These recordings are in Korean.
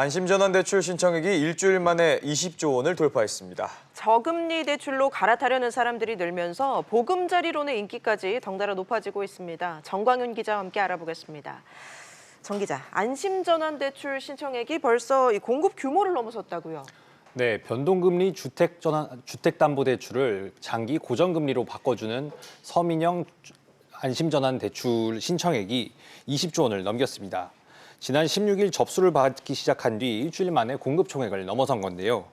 안심전환대출 신청액이 일주일 만에 20조 원을 돌파했습니다. 저금리 대출로 갈아타려는 사람들이 늘면서 보금자리론의 인기까지 덩달아 높아지고 있습니다. 정광윤 기자와 함께 알아보겠습니다. 정 기자, 안심전환대출 신청액이 벌써 이 공급 규모를 넘어섰다고요? 네, 변동금리 주택담보대출을 장기 고정금리로 바꿔주는 서민형 안심전환대출 신청액이 20조 원을 넘겼습니다. 지난 16일 접수를 받기 시작한 뒤 일주일 만에 공급 총액을 넘어선 건데요.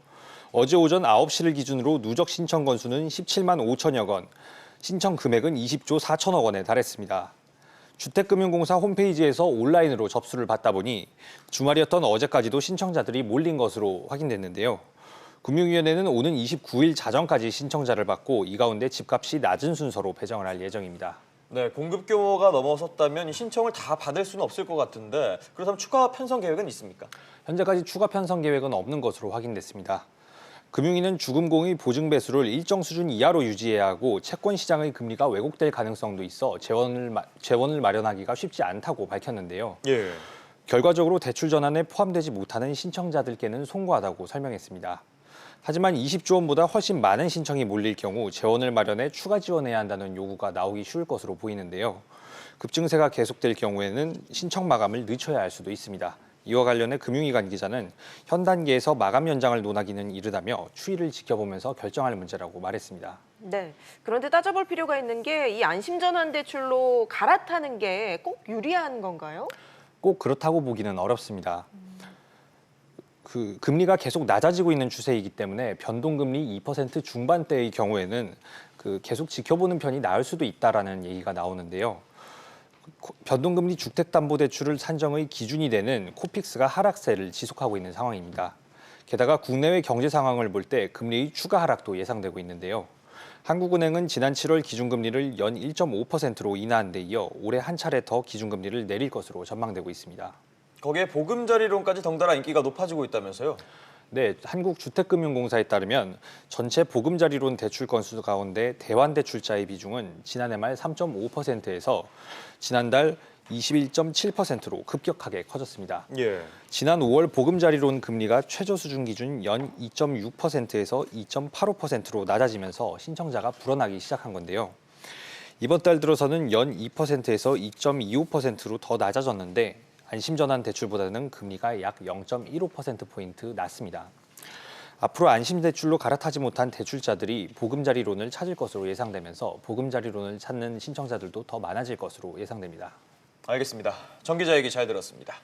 어제 오전 9시를 기준으로 누적 신청 건수는 17만 5천여 건, 신청 금액은 20조 4천억 원에 달했습니다. 주택금융공사 홈페이지에서 온라인으로 접수를 받다 보니 주말이었던 어제까지도 신청자들이 몰린 것으로 확인됐는데요. 금융위원회는 오는 29일 자정까지 신청자를 받고 이 가운데 집값이 낮은 순서로 배정을 할 예정입니다. 네, 공급 규모가 넘어섰다면 이 신청을 다 받을 수는 없을 것 같은데 그렇다면 추가 편성 계획은 있습니까? 현재까지 추가 편성 계획은 없는 것으로 확인됐습니다. 금융위는 주금공의 보증 배수를 일정 수준 이하로 유지해야 하고 채권 시장의 금리가 왜곡될 가능성도 있어 재원을 마련하기가 쉽지 않다고 밝혔는데요. 예. 결과적으로 대출 전환에 포함되지 못하는 신청자들께는 송구하다고 설명했습니다. 하지만 20조 원보다 훨씬 많은 신청이 몰릴 경우 재원을 마련해 추가 지원해야 한다는 요구가 나오기 쉬울 것으로 보이는데요. 급증세가 계속될 경우에는 신청 마감을 늦춰야 할 수도 있습니다. 이와 관련해 금융위 관계자는 현 단계에서 마감 연장을 논하기는 이르다며 추이를 지켜보면서 결정할 문제라고 말했습니다. 네, 그런데 따져볼 필요가 있는 게 이 안심전환대출로 갈아타는 게 꼭 유리한 건가요? 꼭 그렇다고 보기는 어렵습니다. 금리가 계속 낮아지고 있는 추세이기 때문에 변동금리 2% 중반대의 경우에는 계속 지켜보는 편이 나을 수도 있다라는 얘기가 나오는데요. 변동금리 주택담보대출을 산정의 기준이 되는 코픽스가 하락세를 지속하고 있는 상황입니다. 게다가 국내외 경제 상황을 볼 때 금리의 추가 하락도 예상되고 있는데요. 한국은행은 지난 7월 기준금리를 연 1.5%로 인하한 데 이어 올해 한 차례 더 기준금리를 내릴 것으로 전망되고 있습니다. 거기에 보금자리론까지 덩달아 인기가 높아지고 있다면서요? 네, 한국주택금융공사에 따르면 전체 보금자리론 대출 건수 가운데 대환대출자의 비중은 지난해 말 3.5%에서 지난달 21.7%로 급격하게 커졌습니다. 예. 지난 5월 보금자리론 금리가 최저 수준 기준 연 2.6%에서 2.85%로 낮아지면서 신청자가 불어나기 시작한 건데요. 이번 달 들어서는 연 2%에서 2.25%로 더 낮아졌는데 안심전환 대출보다는 금리가 약 0.15%포인트 낮습니다. 앞으로 안심대출로 갈아타지 못한 대출자들이 보금자리론을 찾을 것으로 예상되면서 보금자리론을 찾는 신청자들도 더 많아질 것으로 예상됩니다. 알겠습니다. 정 기자 얘기 잘 들었습니다.